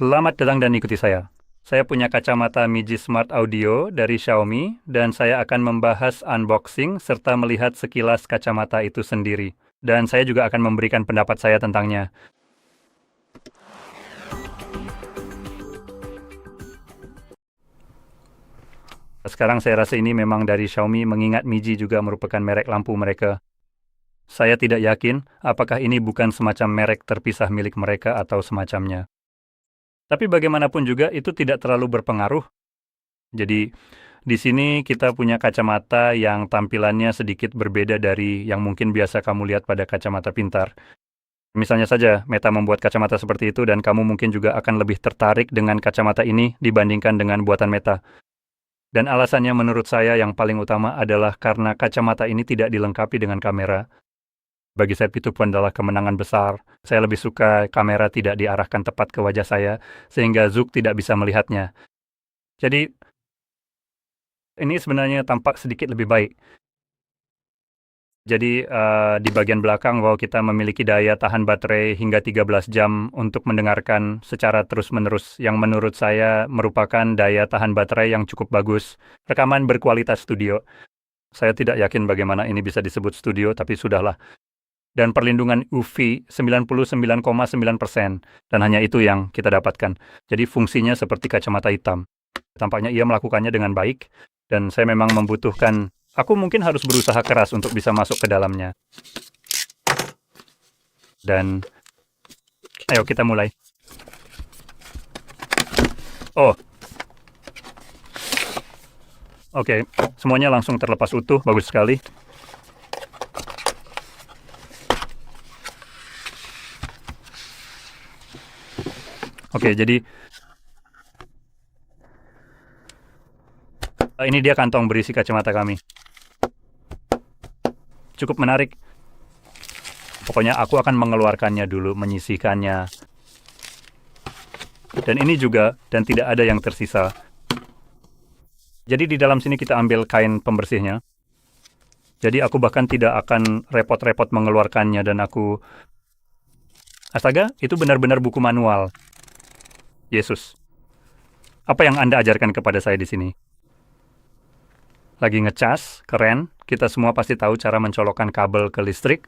Selamat datang dan ikuti saya. Saya punya kacamata Miji Smart Audio dari Xiaomi dan saya akan membahas unboxing serta melihat sekilas kacamata itu sendiri. Dan saya juga akan memberikan pendapat saya tentangnya. Sekarang saya rasa ini memang dari Xiaomi mengingat Miji juga merupakan merek lampu mereka. Saya tidak yakin apakah ini bukan semacam merek terpisah milik mereka atau semacamnya. Tapi bagaimanapun juga itu tidak terlalu berpengaruh. Jadi di sini kita punya kacamata yang tampilannya sedikit berbeda dari yang mungkin biasa kamu lihat pada kacamata pintar. Misalnya saja Meta membuat kacamata seperti itu dan kamu mungkin juga akan lebih tertarik dengan kacamata ini dibandingkan dengan buatan Meta. Dan alasannya menurut saya yang paling utama adalah karena kacamata ini tidak dilengkapi dengan kamera. Bagi saya itu pun adalah kemenangan besar. Saya lebih suka kamera tidak diarahkan tepat ke wajah saya, sehingga Zook tidak bisa melihatnya. Jadi, ini sebenarnya tampak sedikit lebih baik. Jadi, di bagian belakang bahwa kita memiliki daya tahan baterai hingga 13 jam untuk mendengarkan secara terus-menerus, yang menurut saya merupakan daya tahan baterai yang cukup bagus. Rekaman berkualitas studio. Saya tidak yakin bagaimana ini bisa disebut studio, tapi sudahlah. Dan perlindungan UV 99,9%, dan hanya itu yang kita dapatkan. Jadi fungsinya seperti kacamata hitam. Tampaknya ia melakukannya dengan baik, dan saya memang membutuhkan, aku mungkin harus berusaha keras untuk bisa masuk ke dalamnya. Dan, ayo kita mulai. Oh, oke, semuanya langsung terlepas utuh, bagus sekali. Oke, jadi ini dia kantong berisi kacamata kami. Cukup menarik. Pokoknya aku akan mengeluarkannya dulu, menyisihkannya. Dan ini juga, dan tidak ada yang tersisa. Jadi di dalam sini kita ambil kain pembersihnya. Jadi aku bahkan tidak akan repot-repot mengeluarkannya dan aku... Astaga, itu benar-benar buku manual. Yesus. Apa yang Anda ajarkan kepada saya di sini? Lagi ngecas, keren. Kita semua pasti tahu cara mencolokkan kabel ke listrik.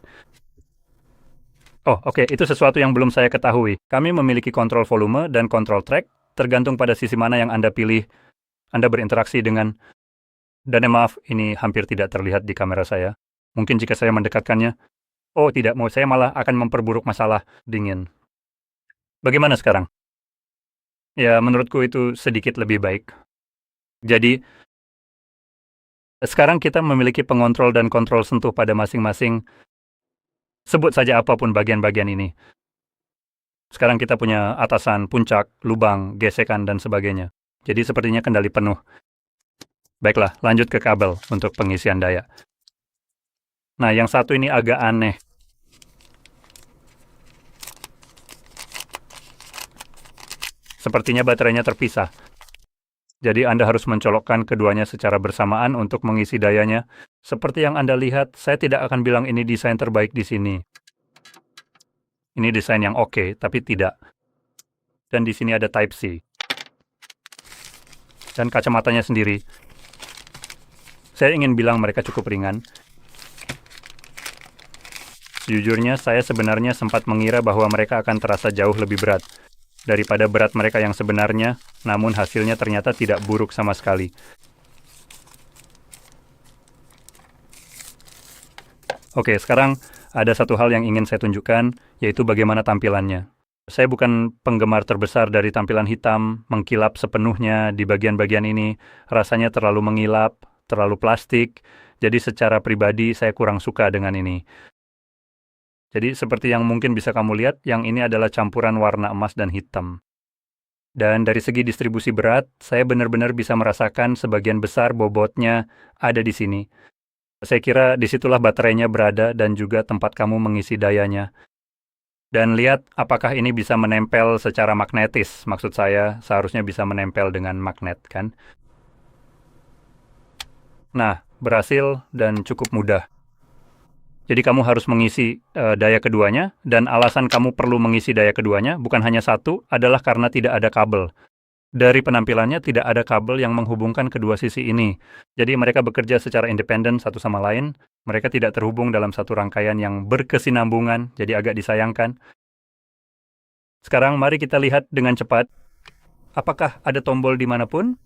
Oh, oke, itu sesuatu yang belum saya ketahui. Kami memiliki kontrol volume dan kontrol track, tergantung pada sisi mana yang Anda pilih. Anda berinteraksi dengan... Dan maaf, ini hampir tidak terlihat di kamera saya. Mungkin jika saya mendekatkannya. Oh, tidak mau. Saya malah akan memperburuk masalah. Dingin. Bagaimana sekarang? Ya, menurutku itu sedikit lebih baik. Jadi, sekarang kita memiliki pengontrol dan kontrol sentuh pada masing-masing. Sebut saja apapun bagian-bagian ini. Sekarang kita punya atasan, puncak, lubang, gesekan, dan sebagainya. Jadi sepertinya kendali penuh. Baiklah, lanjut ke kabel untuk pengisian daya. Nah, yang satu ini agak aneh. Sepertinya baterainya terpisah. Jadi Anda harus mencolokkan keduanya secara bersamaan untuk mengisi dayanya. Seperti yang Anda lihat, saya tidak akan bilang ini desain terbaik di sini. Ini desain yang oke, tapi tidak. Dan di sini ada Type-C. Dan kacamatanya sendiri. Saya ingin bilang mereka cukup ringan. Sejujurnya, saya sebenarnya sempat mengira bahwa mereka akan terasa jauh lebih berat daripada berat mereka yang sebenarnya, namun hasilnya ternyata tidak buruk sama sekali. Oke, sekarang ada satu hal yang ingin saya tunjukkan, yaitu bagaimana tampilannya. Saya bukan penggemar terbesar dari tampilan hitam, mengkilap sepenuhnya di bagian-bagian ini. Rasanya terlalu mengilap, terlalu plastik, jadi secara pribadi saya kurang suka dengan ini. Jadi seperti yang mungkin bisa kamu lihat, yang ini adalah campuran warna emas dan hitam. Dan dari segi distribusi berat, saya benar-benar bisa merasakan sebagian besar bobotnya ada di sini. Saya kira disitulah baterainya berada dan juga tempat kamu mengisi dayanya. Dan lihat apakah ini bisa menempel secara magnetis. Maksud saya, seharusnya bisa menempel dengan magnet, kan? Nah, berhasil dan cukup mudah. Jadi kamu harus mengisi daya keduanya, dan alasan kamu perlu mengisi daya keduanya bukan hanya satu, adalah karena tidak ada kabel. Dari penampilannya tidak ada kabel yang menghubungkan kedua sisi ini. Jadi mereka bekerja secara independen satu sama lain, mereka tidak terhubung dalam satu rangkaian yang berkesinambungan, jadi agak disayangkan. Sekarang mari kita lihat dengan cepat, apakah ada tombol dimanapun?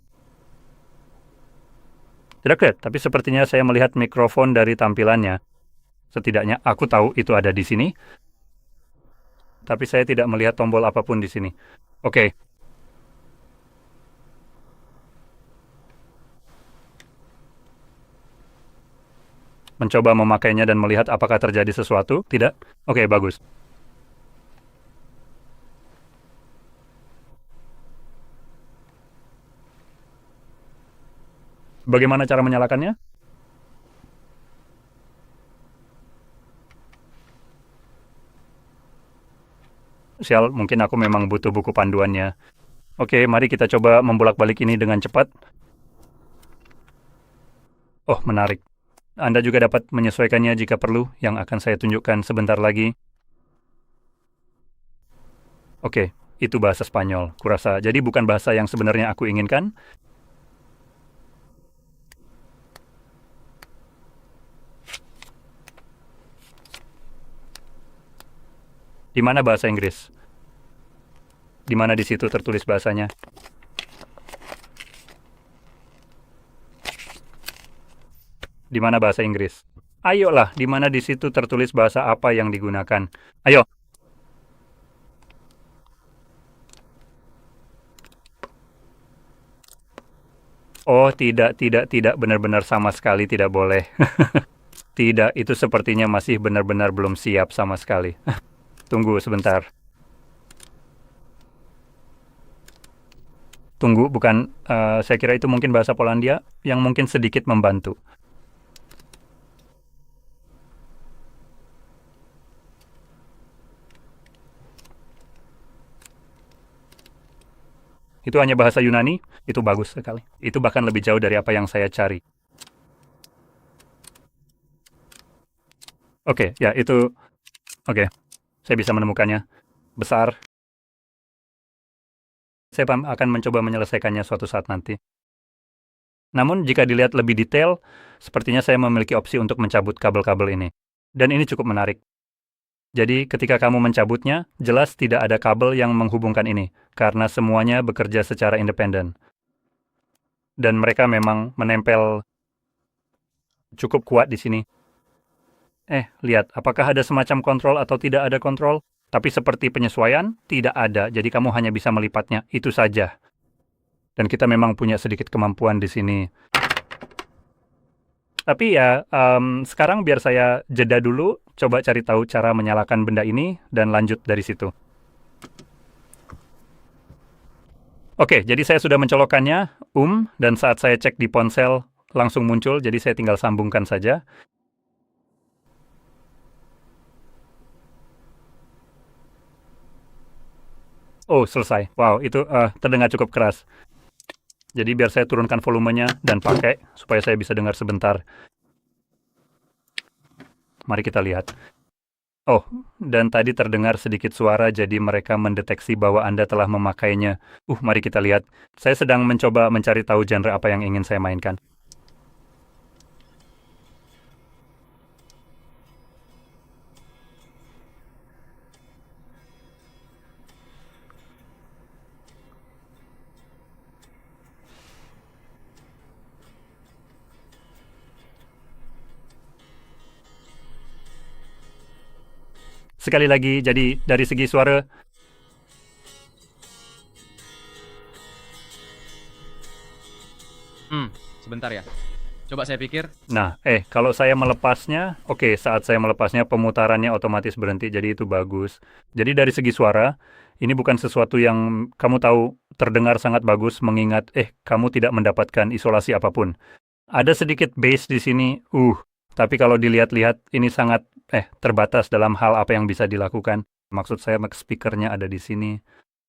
Tidak, tapi sepertinya saya melihat mikrofon dari tampilannya. Setidaknya aku tahu itu ada di sini, tapi saya tidak melihat tombol apapun di sini. Oke. Mencoba memakainya dan melihat apakah terjadi sesuatu. Tidak? Oke, bagus. Bagaimana cara menyalakannya? Sial, mungkin aku memang butuh buku panduannya. Oke, mari kita coba membolak-balik ini dengan cepat. Oh, menarik. Anda juga dapat menyesuaikannya jika perlu, yang akan saya tunjukkan sebentar lagi. Oke, itu bahasa Spanyol, kurasa. Jadi bukan bahasa yang sebenarnya aku inginkan. Di mana bahasa Inggris? Di mana di situ tertulis bahasanya? Di mana bahasa Inggris? Ayolah, di mana di situ tertulis bahasa apa yang digunakan? Ayo. Oh, tidak, benar-benar sama sekali tidak boleh. Tidak, itu sepertinya masih benar-benar belum siap sama sekali. Tunggu sebentar. Tunggu, bukan, saya kira itu mungkin bahasa Polandia yang mungkin sedikit membantu. Itu hanya bahasa Yunani, itu bagus sekali. Itu bahkan lebih jauh dari apa yang saya cari. Oke, ya itu, oke, saya bisa menemukannya. Besar. Saya akan mencoba menyelesaikannya suatu saat nanti. Namun jika dilihat lebih detail, sepertinya saya memiliki opsi untuk mencabut kabel-kabel ini. Dan ini cukup menarik. Jadi ketika kamu mencabutnya, jelas tidak ada kabel yang menghubungkan ini, karena semuanya bekerja secara independen. Dan mereka memang menempel cukup kuat di sini. Lihat, apakah ada semacam kontrol atau tidak ada kontrol? Tapi seperti penyesuaian, tidak ada, jadi kamu hanya bisa melipatnya, itu saja. Dan kita memang punya sedikit kemampuan di sini. Tapi ya, sekarang biar saya jeda dulu, coba cari tahu cara menyalakan benda ini, dan lanjut dari situ. Oke, jadi saya sudah mencolokkannya, dan saat saya cek di ponsel, langsung muncul, jadi saya tinggal sambungkan saja. Oh, selesai. Wow, itu terdengar cukup keras. Jadi biar saya turunkan volumenya dan pakai, supaya saya bisa dengar sebentar. Mari kita lihat. Oh, dan tadi terdengar sedikit suara, jadi mereka mendeteksi bahwa Anda telah memakainya. Mari kita lihat. Saya sedang mencoba mencari tahu genre apa yang ingin saya mainkan. Sekali lagi, jadi dari segi suara, Sebentar ya. Coba saya pikir. nah, kalau saya melepasnya, oke, saat saya melepasnya pemutarannya otomatis berhenti, jadi itu bagus. Jadi dari segi suara, ini bukan sesuatu yang kamu tahu terdengar sangat bagus, mengingat, kamu tidak mendapatkan isolasi apapun. Ada sedikit bass di sini, tapi kalau dilihat-lihat, ini sangat, terbatas dalam hal apa yang bisa dilakukan. Maksud saya, speakernya ada di sini.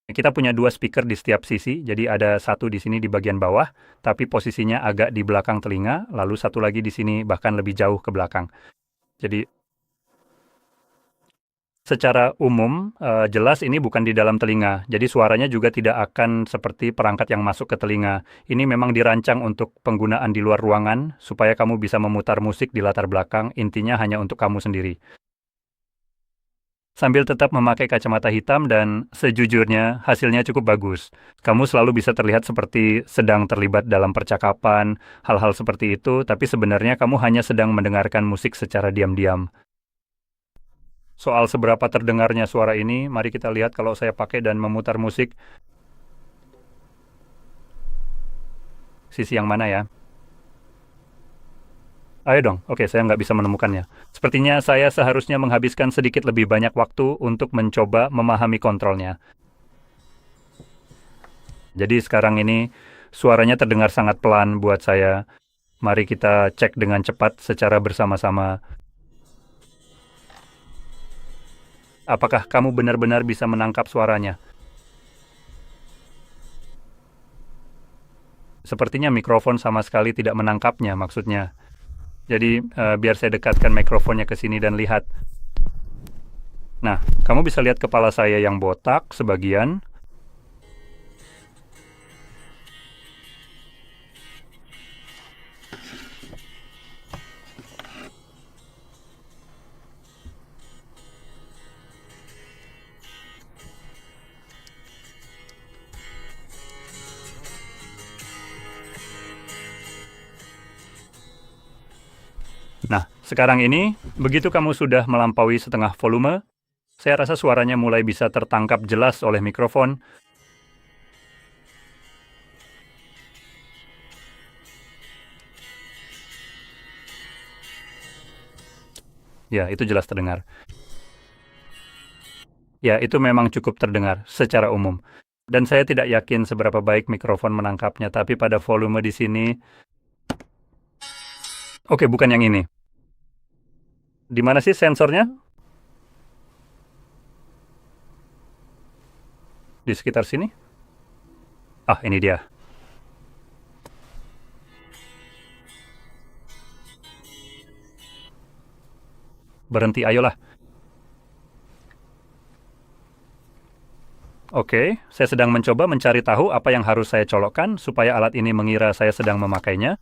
Kita punya 2 speaker di setiap sisi, jadi ada satu di sini di bagian bawah, tapi posisinya agak di belakang telinga, lalu satu lagi di sini bahkan lebih jauh ke belakang. Jadi Secara umum, jelas ini bukan di dalam telinga, jadi suaranya juga tidak akan seperti perangkat yang masuk ke telinga. Ini memang dirancang untuk penggunaan di luar ruangan, supaya kamu bisa memutar musik di latar belakang, intinya hanya untuk kamu sendiri. Sambil tetap memakai kacamata hitam dan sejujurnya hasilnya cukup bagus. Kamu selalu bisa terlihat seperti sedang terlibat dalam percakapan, hal-hal seperti itu, tapi sebenarnya kamu hanya sedang mendengarkan musik secara diam-diam. Soal seberapa terdengarnya suara ini, mari kita lihat kalau saya pakai dan memutar musik. Sisi yang mana ya? Ayo dong, oke, saya nggak bisa menemukannya. Sepertinya saya seharusnya menghabiskan sedikit lebih banyak waktu untuk mencoba memahami kontrolnya. Jadi sekarang ini suaranya terdengar sangat pelan buat saya. Mari kita cek dengan cepat secara bersama-sama. Apakah kamu benar-benar bisa menangkap suaranya? Sepertinya mikrofon sama sekali tidak menangkapnya, maksudnya. Jadi, biar saya dekatkan mikrofonnya ke sini dan lihat. Nah, kamu bisa lihat kepala saya yang botak sebagian. Nah, sekarang ini, begitu kamu sudah melampaui setengah volume, saya rasa suaranya mulai bisa tertangkap jelas oleh mikrofon. Ya, itu jelas terdengar. Ya, itu memang cukup terdengar secara umum. Dan saya tidak yakin seberapa baik mikrofon menangkapnya, tapi pada volume di sini... Oke, bukan yang ini. Di mana sih sensornya? Di sekitar sini? Ah, ini dia. Berhenti, ayolah. Oke, saya sedang mencoba mencari tahu apa yang harus saya colokkan supaya alat ini mengira saya sedang memakainya.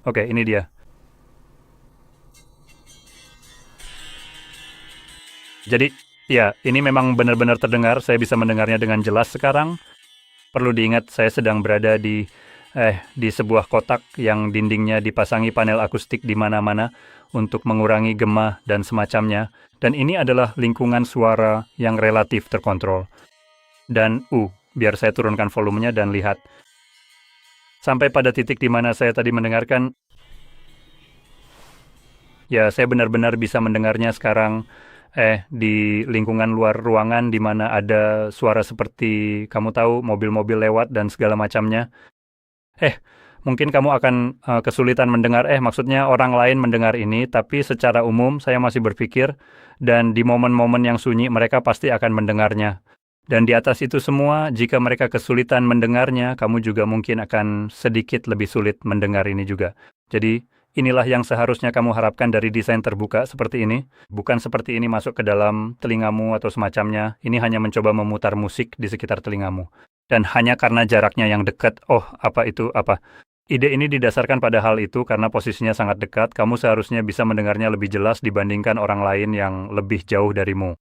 Oke, ini dia. Jadi, ya, ini memang benar-benar terdengar. Saya bisa mendengarnya dengan jelas sekarang. Perlu diingat, saya sedang berada di sebuah kotak yang dindingnya dipasangi panel akustik di mana-mana untuk mengurangi gema dan semacamnya. Dan ini adalah lingkungan suara yang relatif terkontrol. Dan biar saya turunkan volumenya dan lihat. Sampai pada titik di mana saya tadi mendengarkan, ya saya benar-benar bisa mendengarnya sekarang di lingkungan luar ruangan di mana ada suara seperti, kamu tahu, mobil-mobil lewat dan segala macamnya. Mungkin kamu akan kesulitan mendengar, maksudnya orang lain mendengar ini, tapi secara umum saya masih berpikir, dan di momen-momen yang sunyi mereka pasti akan mendengarnya. Dan di atas itu semua, jika mereka kesulitan mendengarnya, kamu juga mungkin akan sedikit lebih sulit mendengar ini juga. Jadi, inilah yang seharusnya kamu harapkan dari desain terbuka seperti ini. Bukan seperti ini masuk ke dalam telingamu atau semacamnya. Ini hanya mencoba memutar musik di sekitar telingamu. Dan hanya karena jaraknya yang dekat, apa itu. Ide ini didasarkan pada hal itu karena posisinya sangat dekat, kamu seharusnya bisa mendengarnya lebih jelas dibandingkan orang lain yang lebih jauh darimu.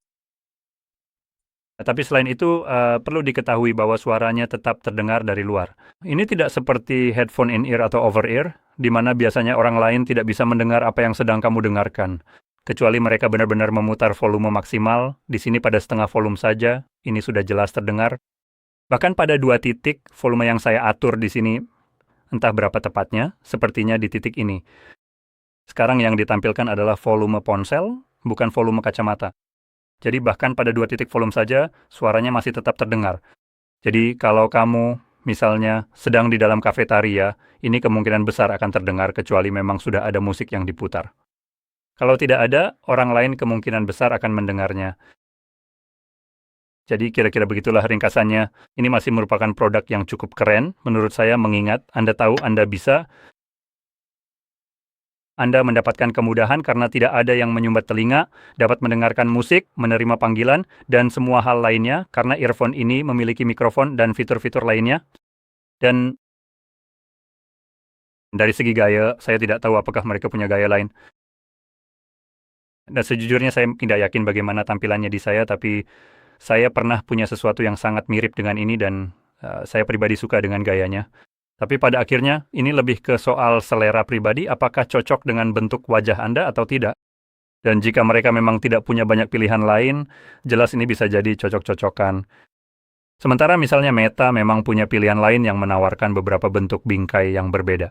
Tapi selain itu, perlu diketahui bahwa suaranya tetap terdengar dari luar. Ini tidak seperti headphone in-ear atau over-ear, di mana biasanya orang lain tidak bisa mendengar apa yang sedang kamu dengarkan. Kecuali mereka benar-benar memutar volume maksimal, di sini pada setengah volume saja, ini sudah jelas terdengar. Bahkan pada 2 titik, volume yang saya atur di sini, entah berapa tepatnya, sepertinya di titik ini. Sekarang yang ditampilkan adalah volume ponsel, bukan volume kacamata. Jadi bahkan pada 2 titik volume saja, suaranya masih tetap terdengar. Jadi kalau kamu misalnya sedang di dalam kafetaria, ini kemungkinan besar akan terdengar kecuali memang sudah ada musik yang diputar. Kalau tidak ada, orang lain kemungkinan besar akan mendengarnya. Jadi kira-kira begitulah ringkasannya. Ini masih merupakan produk yang cukup keren, menurut saya, mengingat Anda tahu Anda bisa Anda mendapatkan kemudahan karena tidak ada yang menyumbat telinga, dapat mendengarkan musik, menerima panggilan, dan semua hal lainnya karena earphone ini memiliki mikrofon dan fitur-fitur lainnya. Dan dari segi gaya, saya tidak tahu apakah mereka punya gaya lain. Dan sejujurnya saya tidak yakin bagaimana tampilannya di saya, tapi saya pernah punya sesuatu yang sangat mirip dengan ini dan saya pribadi suka dengan gayanya. Tapi pada akhirnya ini lebih ke soal selera pribadi, apakah cocok dengan bentuk wajah Anda atau tidak. Dan jika mereka memang tidak punya banyak pilihan lain, jelas ini bisa jadi cocok-cocokan. Sementara misalnya Meta memang punya pilihan lain yang menawarkan beberapa bentuk bingkai yang berbeda.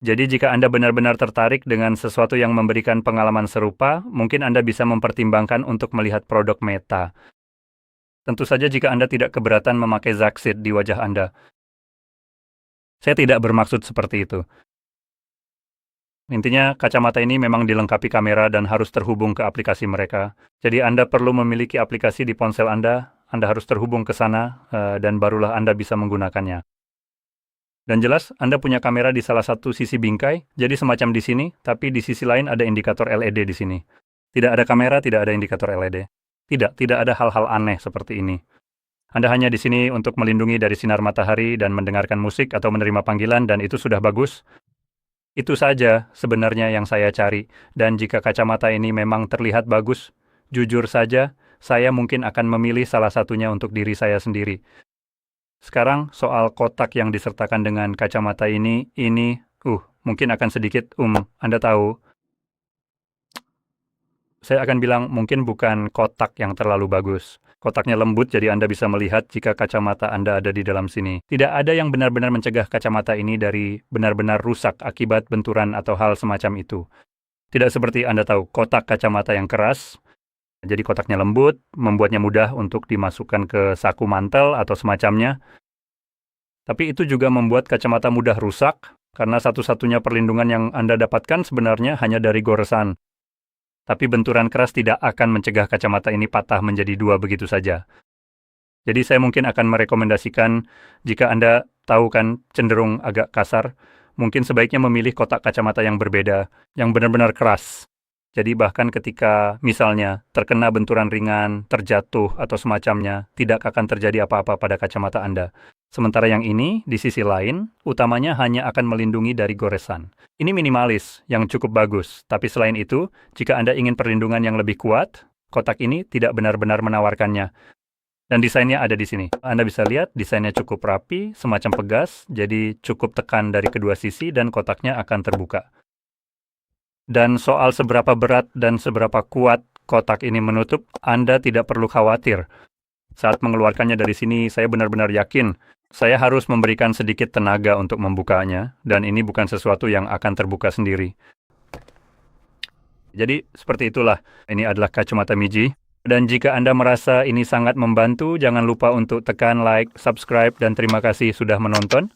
Jadi jika Anda benar-benar tertarik dengan sesuatu yang memberikan pengalaman serupa, mungkin Anda bisa mempertimbangkan untuk melihat produk Meta. Tentu saja jika Anda tidak keberatan memakai Zaxid di wajah Anda. Saya tidak bermaksud seperti itu. Intinya, kacamata ini memang dilengkapi kamera dan harus terhubung ke aplikasi mereka. Jadi Anda perlu memiliki aplikasi di ponsel Anda harus terhubung ke sana, dan barulah Anda bisa menggunakannya. Dan jelas, Anda punya kamera di salah satu sisi bingkai, jadi semacam di sini, tapi di sisi lain ada indikator LED di sini. Tidak ada kamera, tidak ada indikator LED. Tidak ada hal-hal aneh seperti ini. Anda hanya di sini untuk melindungi dari sinar matahari dan mendengarkan musik atau menerima panggilan, dan itu sudah bagus. Itu saja sebenarnya yang saya cari, dan jika kacamata ini memang terlihat bagus, jujur saja, saya mungkin akan memilih salah satunya untuk diri saya sendiri. Sekarang, soal kotak yang disertakan dengan kacamata ini mungkin akan sedikit, Anda tahu, saya akan bilang mungkin bukan kotak yang terlalu bagus. Kotaknya lembut, jadi Anda bisa melihat jika kacamata Anda ada di dalam sini. Tidak ada yang benar-benar mencegah kacamata ini dari benar-benar rusak akibat benturan atau hal semacam itu. Tidak seperti Anda tahu, kotak kacamata yang keras, jadi kotaknya lembut, membuatnya mudah untuk dimasukkan ke saku mantel atau semacamnya. Tapi itu juga membuat kacamata mudah rusak, karena satu-satunya perlindungan yang Anda dapatkan sebenarnya hanya dari goresan. Tapi benturan keras tidak akan mencegah kacamata ini patah menjadi dua begitu saja. Jadi saya mungkin akan merekomendasikan, jika Anda tahu kan cenderung agak kasar, mungkin sebaiknya memilih kotak kacamata yang berbeda, yang benar-benar keras. Jadi bahkan ketika misalnya terkena benturan ringan, terjatuh, atau semacamnya, tidak akan terjadi apa-apa pada kacamata Anda. Sementara yang ini, di sisi lain, utamanya hanya akan melindungi dari goresan. Ini minimalis, yang cukup bagus. Tapi selain itu, jika Anda ingin perlindungan yang lebih kuat, kotak ini tidak benar-benar menawarkannya. Dan desainnya ada di sini. Anda bisa lihat, desainnya cukup rapi, semacam pegas, jadi cukup tekan dari kedua sisi dan kotaknya akan terbuka. Dan soal seberapa berat dan seberapa kuat kotak ini menutup, Anda tidak perlu khawatir. Saat mengeluarkannya dari sini, saya benar-benar yakin saya harus memberikan sedikit tenaga untuk membukanya, dan ini bukan sesuatu yang akan terbuka sendiri. Jadi, seperti itulah. Ini adalah kacamata Miji. Dan jika Anda merasa ini sangat membantu, jangan lupa untuk tekan like, subscribe, dan terima kasih sudah menonton.